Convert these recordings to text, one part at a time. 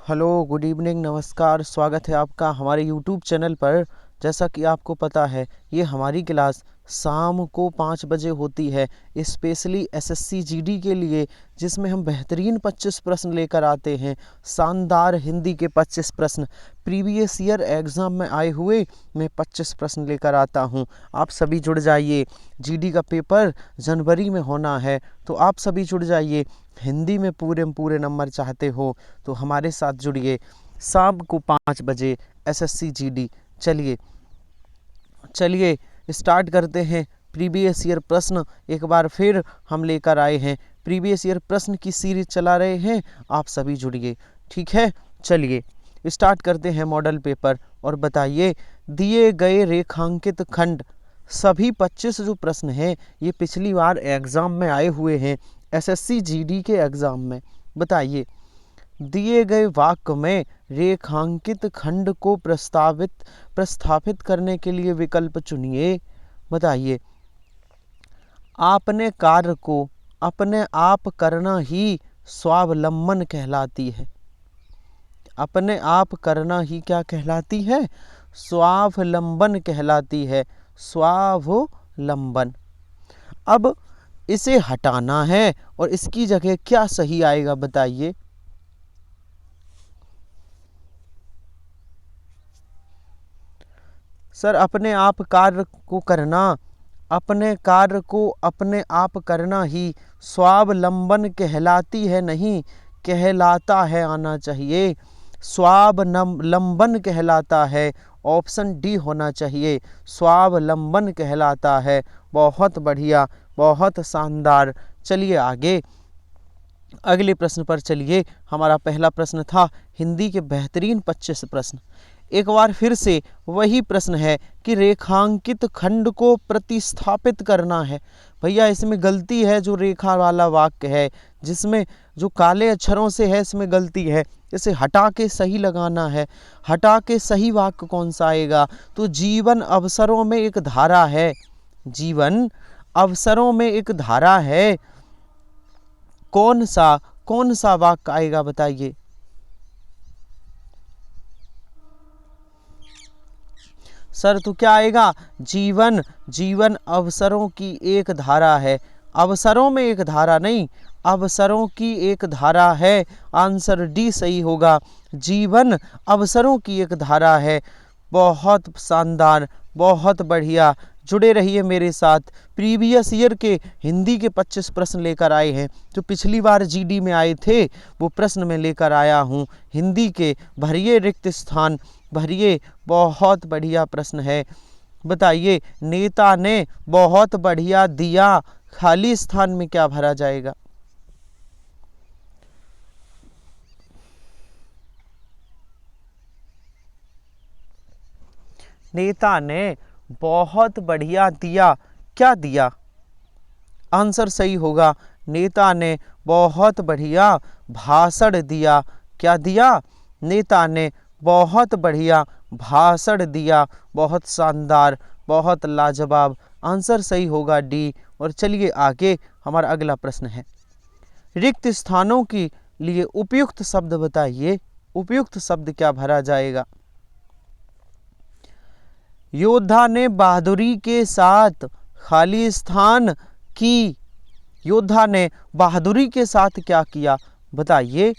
Hello, good evening, नमस्कार। स्वागत है आपका हमारे यूट्यूब चैनल पर। जैसा कि आपको पता है, ये हमारी क्लास शाम को 5 बजे होती है, स्पेशली एसएससी जीडी के लिए, जिसमें हम बेहतरीन 25 प्रश्न लेकर आते हैं। शानदार हिंदी के 25 प्रश्न प्रीवियस ईयर एग्ज़ाम में आए हुए मैं 25 प्रश्न लेकर आता हूं। आप सभी जुड़ जाइए। जीडी का पेपर जनवरी में होना है, तो आप सभी जुड़ जाइए। हिंदी में पूरे नंबर चाहते हो तो हमारे साथ जुड़िए। शाम को 5 बजे एसएससी जीडी। चलिए स्टार्ट करते हैं। प्रीवियस ईयर प्रश्न एक बार फिर हम लेकर आए हैं। प्रीवियस ईयर प्रश्न की सीरीज चला रहे हैं, आप सभी जुड़िए, ठीक है। चलिए स्टार्ट करते हैं मॉडल पेपर। और बताइए, दिए गए रेखांकित खंड, सभी 25 जो प्रश्न हैं ये पिछली बार एग्ज़ाम में आए हुए हैं, एसएससी जीडी के एग्ज़ाम में। बताइए, दिए गए वाक्य में रेखांकित खंड को प्रस्थापित करने के लिए विकल्प चुनिए। बताइए, आपने कार्य को अपने आप करना ही स्वावलंबन कहलाती है। अपने आप करना ही क्या कहलाती है? स्वावलंबन कहलाती है। स्वावलंबन। अब इसे हटाना है और इसकी जगह क्या सही आएगा? बताइए। सर, अपने आप कार्य को करना, अपने कार्य को अपने आप करना ही स्वावलंबन कहलाती है, नहीं कहलाता है आना चाहिए। स्वावलंबन कहलाता है। ऑप्शन डी होना चाहिए। स्वावलंबन कहलाता है। बहुत बढ़िया, बहुत शानदार। चलिए आगे, अगले प्रश्न पर चलिए। हमारा पहला प्रश्न था हिंदी के बेहतरीन 25 प्रश्न। एक बार फिर से वही प्रश्न है कि रेखांकित खंड को प्रतिस्थापित करना है। भैया इसमें गलती है, जो रेखा वाला वाक्य है जिसमें जो काले अक्षरों से है इसमें गलती है, इसे हटा के सही लगाना है। हटा के सही वाक्य कौन सा आएगा? तो जीवन अवसरों में एक धारा है। जीवन अवसरों में एक धारा है। कौन सा वाक्य आएगा? बताइए। सर, तो क्या आएगा? जीवन अवसरों की एक धारा है। अवसरों में एक धारा नहीं, अवसरों की एक धारा है। आंसर डी सही होगा। जीवन अवसरों की एक धारा है। बहुत शानदार, बहुत बढ़िया। जुड़े रहिए मेरे साथ। प्रीवियस ईयर के हिंदी के 25 प्रश्न लेकर आए हैं, जो पिछली बार जीडी में आए थे वो प्रश्न में लेकर आया हूँ। हिंदी के भरिए रिक्त स्थान, भरिए। बहुत बढ़िया प्रश्न है। बताइए, नेता ने बहुत बढ़िया दिया, खाली स्थान में क्या भरा जाएगा? नेता ने बहुत बढ़िया दिया, क्या दिया? आंसर सही होगा। नेता ने बहुत बढ़िया भाषण दिया। क्या दिया? नेता ने बहुत बढ़िया भाषण दिया। बहुत शानदार, बहुत लाजवाब। आंसर सही होगा डी। और चलिए आगे, हमारा अगला प्रश्न है, रिक्त स्थानों के लिए उपयुक्त शब्द बताइए। उपयुक्त शब्द क्या भरा जाएगा? योद्धा ने बहादुरी के साथ खाली स्थान की। योद्धा ने बहादुरी के साथ क्या किया? बताइए।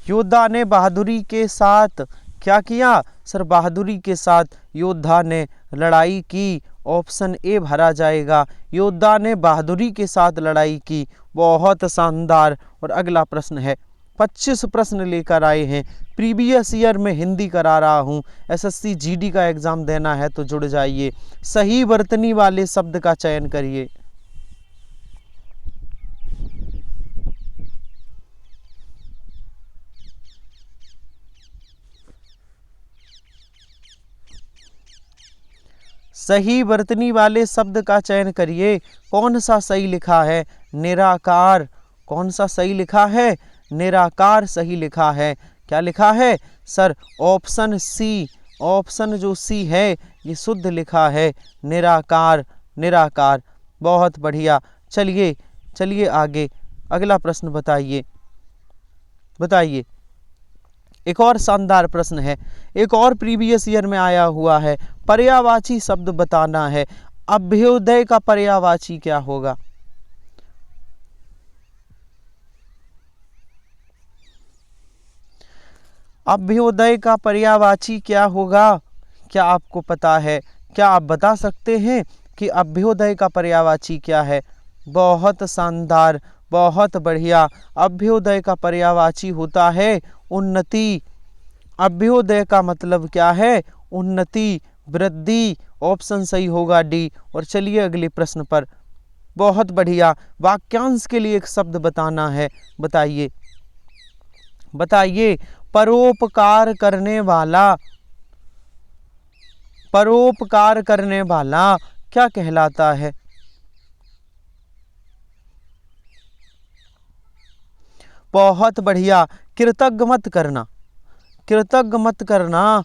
योद्धा ने बहादुरी के साथ क्या किया? सर, बहादुरी के साथ योद्धा ने लड़ाई की। ऑप्शन ए भरा जाएगा। योद्धा ने बहादुरी के साथ लड़ाई की। बहुत शानदार। और अगला प्रश्न है, 25 प्रश्न लेकर आए हैं। प्रीवियस ईयर में हिंदी करा रहा हूँ, एसएससी जीडी का एग्ज़ाम देना है तो जुड़ जाइए। सही वर्तनी वाले शब्द का चयन करिए। सही वर्तनी वाले शब्द का चयन करिए। कौन सा सही लिखा है? निराकार। कौन सा सही लिखा है? निराकार सही लिखा है। क्या लिखा है? Sir, option C. ऑप्शन जो सी है ये शुद्ध लिखा है। निराकार, निराकार। बहुत बढ़िया। चलिए चलिए आगे अगला प्रश्न बताइए। बताइए, एक और शानदार प्रश्न है, एक और प्रीवियस ईयर में आया हुआ है। पर्यायवाची शब्द बताना है। अभ्युदय का पर्यायवाची क्या होगा? अभ्युदय का पर्यायवाची क्या होगा? क्या आपको पता है? क्या आप बता सकते हैं कि अभ्युदय का पर्यायवाची क्या है? बहुत शानदार, बहुत बढ़िया। अभ्युदय का पर्यायवाची होता है उन्नति। अभ्युदय का मतलब क्या है? उन्नति, वृद्धि। ऑप्शन सही होगा डी। और चलिए अगले प्रश्न पर। बहुत बढ़िया। वाक्यांश के लिए एक शब्द बताना है। बताइए, बताइए। परोपकार करने वाला, परोपकार करने वाला क्या कहलाता है? बहुत बढ़िया। कृतज्ञ मत करना, कृतज्ञ मत करना।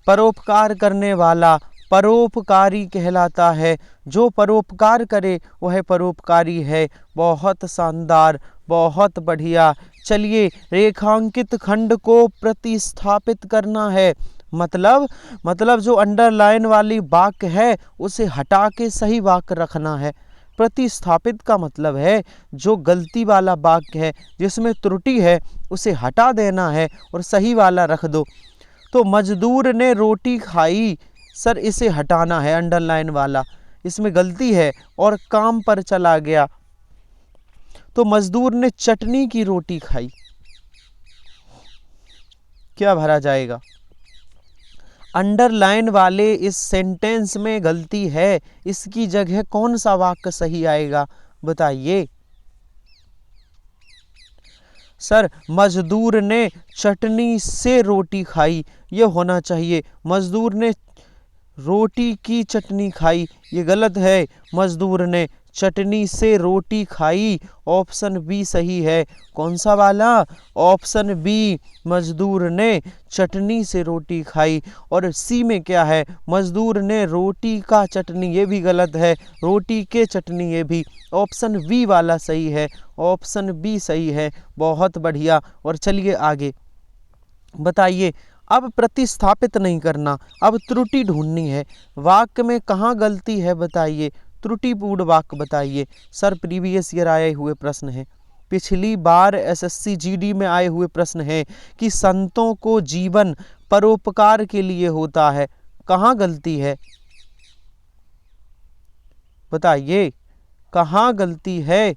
परोपकार करने वाला परोपकारी कहलाता है। जो परोपकार करे वह परोपकारी है। बहुत शानदार, बहुत बढ़िया। चलिए, रेखांकित खंड को प्रतिस्थापित करना है। मतलब जो अंडरलाइन वाली वाक्य है उसे हटा के सही वाक्य रखना है। प्रतिस्थापित का मतलब है जो गलती वाला वाक्य है, जिसमें त्रुटि है, उसे हटा देना है और सही वाला रख दो। तो मजदूर ने रोटी खाई, सर इसे हटाना है अंडरलाइन वाला, इसमें गलती है और काम पर चला गया। तो मजदूर ने चटनी की रोटी खाई, क्या भरा जाएगा? अंडरलाइन वाले इस सेंटेंस में गलती है, इसकी जगह कौन सा वाक्य सही आएगा? बताइए। सर, मजदूर ने चटनी से रोटी खाई, ये होना चाहिए। मजदूर ने रोटी की चटनी खाई, ये गलत है। मजदूर ने चटनी से रोटी खाई। ऑप्शन बी सही है। कौन सा वाला? ऑप्शन बी, मजदूर ने चटनी से रोटी खाई। और सी में क्या है? मजदूर ने रोटी का चटनी, ये भी गलत है। रोटी के चटनी, ये भी। ऑप्शन बी वाला सही है। ऑप्शन बी सही है। बहुत बढ़िया। और चलिए आगे बताइए। अब प्रतिस्थापित नहीं करना, अब त्रुटि ढूंढनी है। वाक्य में कहाँ गलती है बताइए, त्रुटिपूर्ण वाक्य बताइए। सर, प्रीवियस ईयर आए हुए प्रश्न है, पिछली बार एसएससी जीडी में आए हुए प्रश्न है कि संतों को जीवन परोपकार के लिए होता है। कहाँ गलती है बताइए, कहाँ गलती है?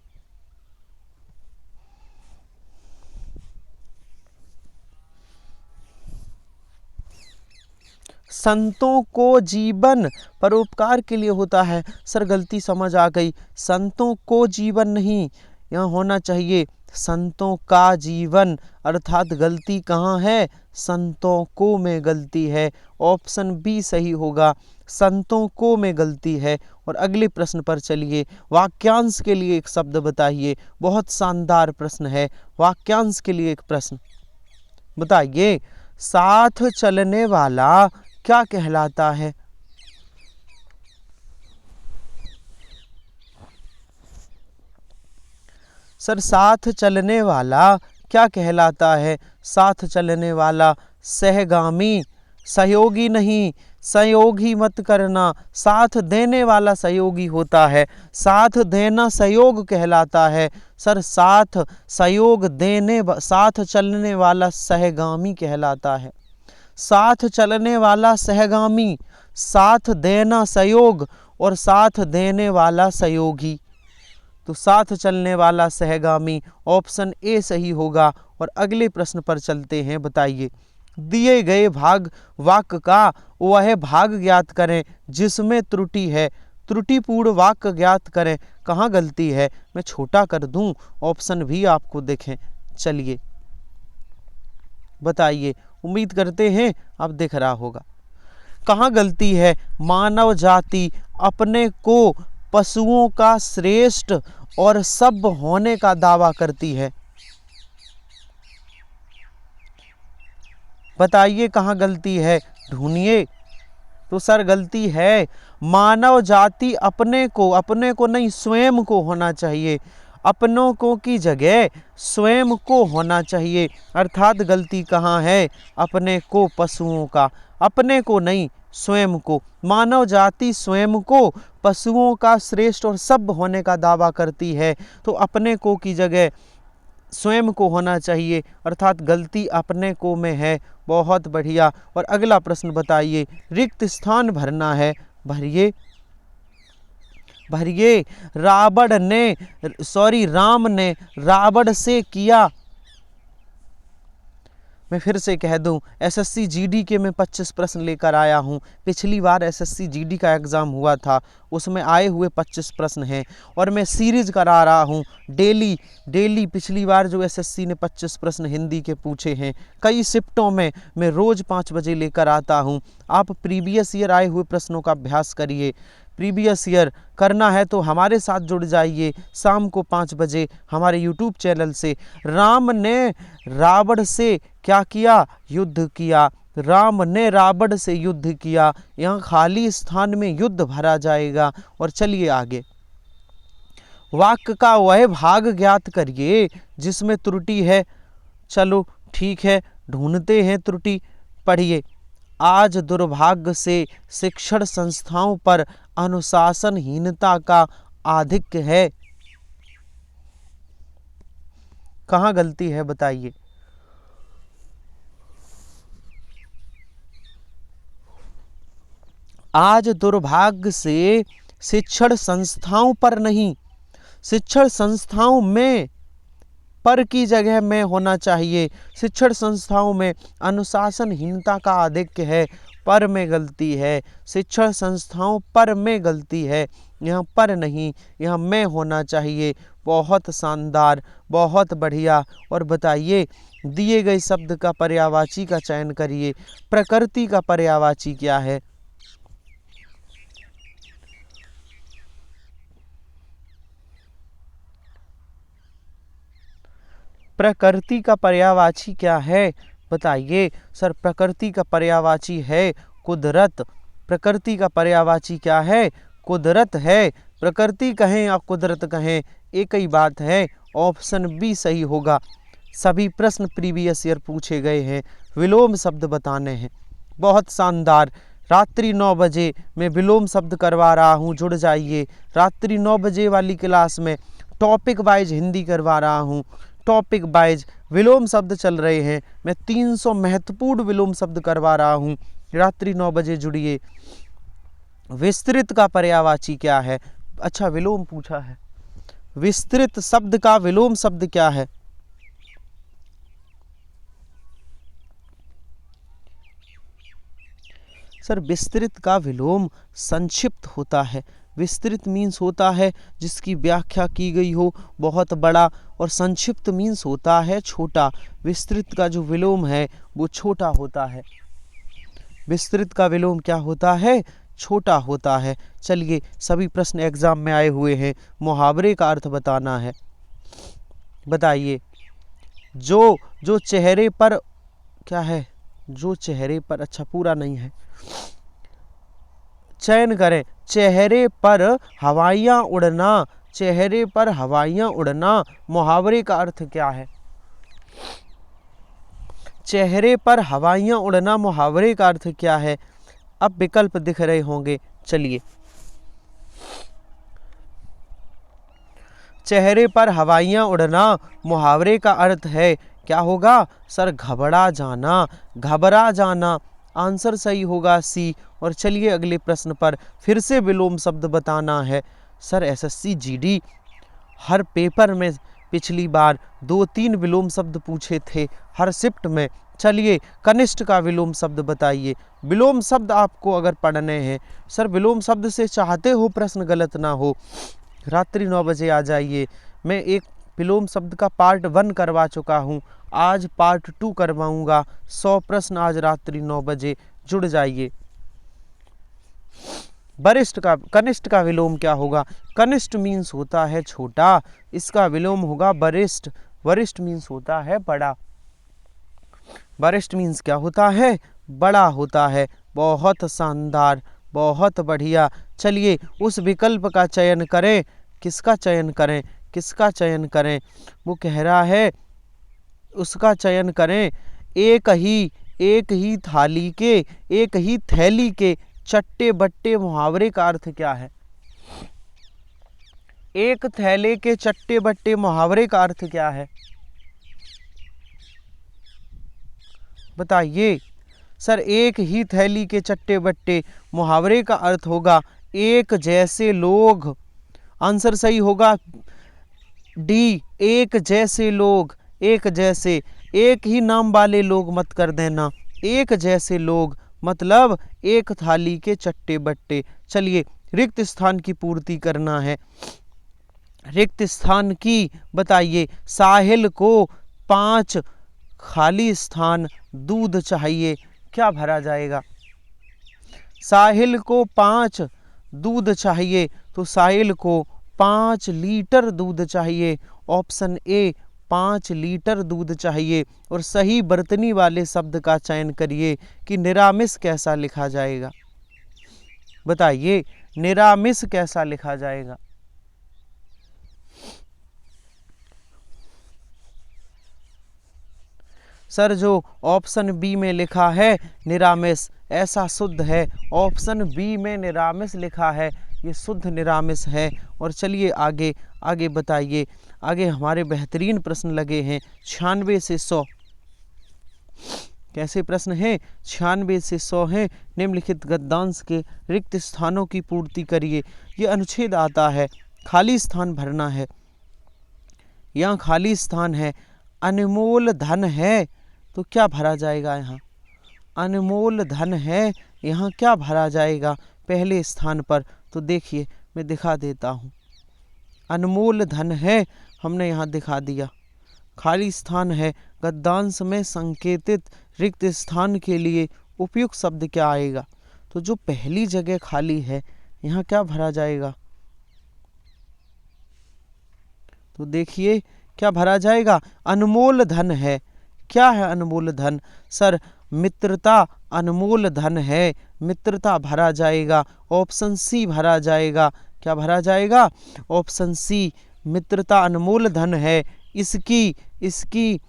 संतों को जीवन परोपकार के लिए होता है। सर, गलती समझ आ गई। संतों को जीवन नहीं, यहाँ होना चाहिए संतों का जीवन, अर्थात गलती कहाँ है? संतों को में गलती है। ऑप्शन बी सही होगा। संतों को में गलती है। और अगले प्रश्न पर चलिए। वाक्यांश के लिए एक शब्द बताइए। बहुत शानदार प्रश्न है। वाक्यांश के लिए एक प्रश्न बताइए। साथ चलने वाला क्या कहलाता है? सर, साथ चलने वाला क्या कहलाता है? साथ चलने वाला सहगामी, सहयोगी नहीं, सहयोगी मत करना। साथ देने वाला सहयोगी होता है, साथ देना सहयोग कहलाता है। सर, साथ सहयोग देने, साथ चलने वाला सहगामी कहलाता है। साथ चलने वाला सहगामी, साथ देना सहयोग और साथ देने वाला सहयोगी। तो साथ चलने वाला सहगामी, ऑप्शन ए सही होगा। और अगले प्रश्न पर चलते हैं। बताइए, दिए गए भाग वाक्य का वह भाग ज्ञात करें जिसमें त्रुटि है। त्रुटिपूर्ण वाक्य ज्ञात करें, कहाँ गलती है? मैं छोटा कर दूं, ऑप्शन भी आपको देखें। चलिए बताइए, उम्मीद करते हैं अब दिख रहा होगा। कहाँ गलती है? मानव जाति अपने को पशुओं का श्रेष्ठ और सभ्य होने का दावा करती है। बताइए कहाँ गलती है, ढूंढिए। तो सर, गलती है मानव जाति अपने को नहीं, स्वयं को होना चाहिए। अपनों को की जगह स्वयं को होना चाहिए, अर्थात गलती कहाँ है, अपने को पशुओं का, अपने को नहीं स्वयं को। मानव जाति स्वयं को पशुओं का श्रेष्ठ और सभ्य होने का दावा करती है, तो अपने को की जगह स्वयं को होना चाहिए, अर्थात गलती अपने को में है। बहुत बढ़िया। और अगला प्रश्न बताइए, रिक्त स्थान भरना है, भरिए भरिए। राम ने रावण से किया, मैं फिर से कह दूं, एसएससी जीडी के मैं 25 प्रश्न लेकर आया हूं। पिछली बार एसएससी जीडी का एग्ज़ाम हुआ था, उसमें आए हुए 25 प्रश्न हैं और मैं सीरीज करा रहा हूं डेली। पिछली बार जो एसएससी ने 25 प्रश्न हिंदी के पूछे हैं, कई शिफ्टों में मैं रोज़ 5 बजे लेकर आता हूं। आप प्रीवियस ईयर आए हुए प्रश्नों का अभ्यास करिए। प्रीवियस ईयर करना है तो हमारे साथ जुड़ जाइए शाम को 5 बजे हमारे यूट्यूब चैनल से। राम ने रावण से क्या किया, युद्ध किया। राम ने रावण से युद्ध किया, यहाँ खाली स्थान में युद्ध भरा जाएगा। और चलिए आगे, वाक्य का वह भाग ज्ञात करिए जिसमें त्रुटि है। चलो ठीक है, ढूंढते हैं त्रुटि। पढ़िए, आज दुर्भाग्य से शिक्षण संस्थाओं पर अनुशासनहीनता का आधिक्य है। कहाँ गलती है बताइए। आज दुर्भाग्य से शिक्षण संस्थाओं पर नहीं, शिक्षण संस्थाओं में, पर की जगह में होना चाहिए। शिक्षण संस्थाओं में अनुशासनहीनता का आधिक्य है, पर में गलती है। शिक्षण संस्थाओं पर में गलती है, यहाँ पर नहीं, यहाँ में होना चाहिए। बहुत शानदार, बहुत बढ़िया। और बताइए, दिए गए शब्द का पर्यायवाची का चयन करिए। प्रकृति का पर्यायवाची क्या है? प्रकृति का पर्यायवाची क्या है बताइए। सर, प्रकृति का पर्यायवाची है कुदरत। प्रकृति का पर्यायवाची क्या है? कुदरत है। प्रकृति कहें या कुदरत कहें, एक ही बात है। ऑप्शन बी सही होगा। सभी प्रश्न प्रीवियस ईयर पूछे गए हैं, विलोम शब्द बताने हैं। बहुत शानदार। रात्रि 9 बजे मैं विलोम शब्द करवा रहा हूँ, जुड़ जाइए। रात्रि 9 बजे वाली क्लास में टॉपिक वाइज हिंदी करवा रहा हूँ। टॉपिक वाइज विलोम शब्द चल रहे हैं। मैं 300 महत्वपूर्ण विलोम शब्द करवा रहा हूँ। रात्रि 9 बजे जुड़िए। विस्तृत का पर्यायवाची क्या है? अच्छा, विलोम पूछा है। विस्तृत शब्द का विलोम शब्द क्या है? सर, विस्तृत का विलोम संक्षिप्त होता है। विस्तृत मीन्स होता है जिसकी व्याख्या की गई हो, बहुत बड़ा, और संक्षिप्त मीन्स होता है छोटा। विस्तृत का जो विलोम है वो छोटा होता है। विस्तृत का विलोम क्या होता है? छोटा होता है। चलिए, सभी प्रश्न एग्जाम में आए हुए हैं, मुहावरे का अर्थ बताना है। बताइए, जो चेहरे पर क्या है? जो चेहरे पर, अच्छा पूरा नहीं है, चयन करें। चेहरे पर हवाइयाँ उड़ना, चेहरे पर हवाइयाँ उड़ना, मुहावरे का अर्थ क्या है? चेहरे पर हवाइयाँ उड़ना मुहावरे का अर्थ क्या है? अब विकल्प दिख रहे होंगे, चलिए। चेहरे पर हवाइयाँ उड़ना मुहावरे का अर्थ है, क्या होगा सर? घबरा जाना, घबरा जाना। आंसर सही होगा सी। और चलिए अगले प्रश्न पर, फिर से विलोम शब्द बताना है। सर, एसएससी जीडी हर पेपर में पिछली बार 2-3 विलोम शब्द पूछे थे हर शिफ्ट में। चलिए, कनिष्ठ का विलोम शब्द बताइए। विलोम शब्द आपको अगर पढ़ने हैं, सर विलोम शब्द से चाहते हो प्रश्न गलत ना हो, रात्रि 9 बजे आ जाइए। मैं एक विलोम शब्द का पार्ट 1 करवा चुका हूँ, आज पार्ट 2 करवाऊँगा। 100 प्रश्न आज रात्रि 9 बजे, जुड़ जाइए। वरिष्ठ का, कनिष्ठ का विलोम क्या होगा? कनिष्ठ मीन्स होता है छोटा, इसका विलोम होगा वरिष्ठ। वरिष्ठ मीन्स होता है बड़ा। वरिष्ठ मीन्स क्या होता है? बड़ा होता है। बहुत शानदार, बहुत बढ़िया। चलिए, उस विकल्प का चयन करें। किसका चयन करें? किसका चयन करें? वो कह रहा है उसका चयन करें। एक ही थाली के, एक ही थैली के चट्टे बट्टे मुहावरे का अर्थ क्या है? एक थैले के चट्टे बट्टे मुहावरे का अर्थ क्या है? बताइए। सर, एक ही थैली के चट्टे बट्टे मुहावरे का अर्थ होगा एक जैसे लोग। आंसर सही होगा डी, एक जैसे लोग। एक जैसे, एक ही नाम वाले लोग मत कर देना, एक जैसे लोग मतलब एक थाली के चट्टे बट्टे। चलिए, रिक्त स्थान की पूर्ति करना है। रिक्त स्थान की बताइए। साहिल को 5 खाली स्थान दूध चाहिए, क्या भरा जाएगा? साहिल को 5 दूध चाहिए, तो साहिल को 5 लीटर दूध चाहिए। ऑप्शन ए, 5 लीटर दूध चाहिए। और सही बर्तनी वाले शब्द का चयन करिए कि निरामिष कैसा लिखा जाएगा। बताइए, निरामिष कैसा लिखा जाएगा? सर, जो ऑप्शन बी में लिखा है निरामिष, ऐसा शुद्ध है। ऑप्शन बी में निरामिष लिखा है, ये शुद्ध निरामिष है। और चलिए आगे आगे बताइए। आगे हमारे बेहतरीन प्रश्न लगे हैं 96 से 100। कैसे प्रश्न हैं? 96 से 100 हैं। निम्नलिखित गद्यांश के रिक्त स्थानों की पूर्ति करिए। ये अनुच्छेद आता है, खाली स्थान भरना है। यहाँ खाली स्थान है, अनमोल धन है, तो क्या भरा जाएगा? यहाँ अनमोल धन है, यहाँ क्या भरा जाएगा पहले स्थान पर? तो देखिए, मैं दिखा देता हूँ। अनमोल धन है, हमने यहाँ दिखा दिया। खाली स्थान है, गद्यांश में संकेतित रिक्त स्थान के लिए उपयुक्त शब्द क्या आएगा? तो जो पहली जगह खाली है, यहाँ क्या भरा जाएगा? तो देखिए, क्या भरा जाएगा? अनमोल धन है। क्या है अनमोल धन? सर, मित्रता अनमोल धन है, मित्रता भरा जाएगा। ऑप्शन सी भरा जाएगा। क्या भरा जाएगा? ऑप्शन सी, मित्रता अनमोल धन है। इसकी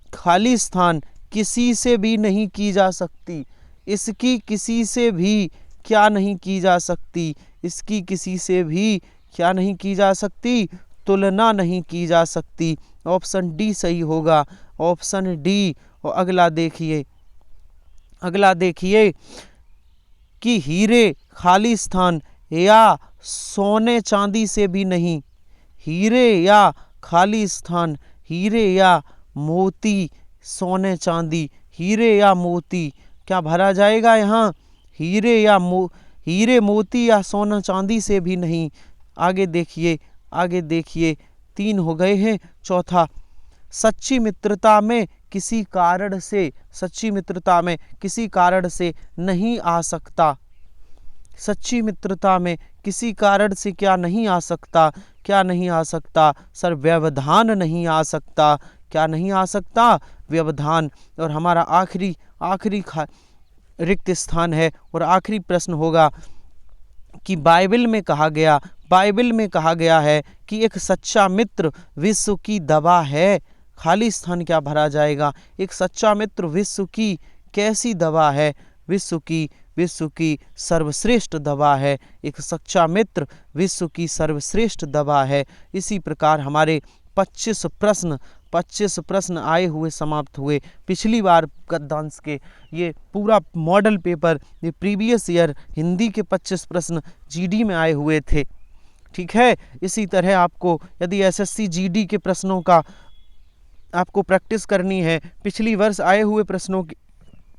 खाली स्थान किसी से भी नहीं की जा सकती। इसकी किसी से भी क्या नहीं की जा सकती? इसकी किसी से भी क्या नहीं की जा सकती? तुलना नहीं की जा सकती। ऑप्शन डी सही होगा, ऑप्शन डी। और अगला देखिए, अगला देखिए कि हीरे खाली स्थान या सोने चांदी से भी नहीं। हीरे या खाली स्थान, हीरे या मोती, सोने चांदी, हीरे या मोती, क्या भरा जाएगा यहाँ? हीरे मोती या सोना चांदी से भी नहीं। आगे देखिए, आगे देखिए, 3 हो गए हैं। चौथा, सच्ची मित्रता में किसी कारण से, सच्ची मित्रता में किसी कारण से नहीं आ सकता। सच्ची मित्रता में किसी कारण से क्या नहीं आ सकता? क्या नहीं आ सकता? सर, व्यवधान नहीं आ सकता। क्या नहीं आ सकता? व्यवधान। और हमारा आखिरी रिक्त स्थान है और आखिरी प्रश्न होगा कि बाइबल में कहा गया है कि एक सच्चा मित्र विश्व की दवा है। खाली स्थान क्या भरा जाएगा? एक सच्चा मित्र विश्व की कैसी दवा है? विश्व की सर्वश्रेष्ठ दवा है। एक सच्चा मित्र विश्व की सर्वश्रेष्ठ दवा है। इसी प्रकार हमारे 25 प्रश्न आए हुए समाप्त हुए। पिछली बार गद्यांश के ये पूरा मॉडल पेपर, ये प्रीवियस ईयर हिंदी के 25 प्रश्न जीडी में आए हुए थे। ठीक है, इसी तरह आपको यदि एसएससी जीडी के प्रश्नों का आपको प्रैक्टिस करनी है, पिछली वर्ष आए हुए प्रश्नों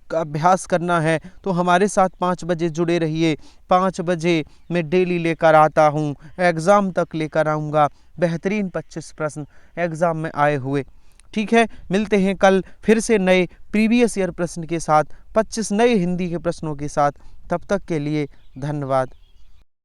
का अभ्यास करना है, तो हमारे साथ 5 बजे जुड़े रहिए। 5 बजे मैं डेली लेकर आता हूँ, एग्ज़ाम तक लेकर आऊँगा बेहतरीन 25 प्रश्न एग्ज़ाम में आए हुए। ठीक है, मिलते हैं कल फिर से नए प्रीवियस ईयर प्रश्न के साथ, 25 नए हिंदी के प्रश्नों के साथ। तब तक के लिए धन्यवाद।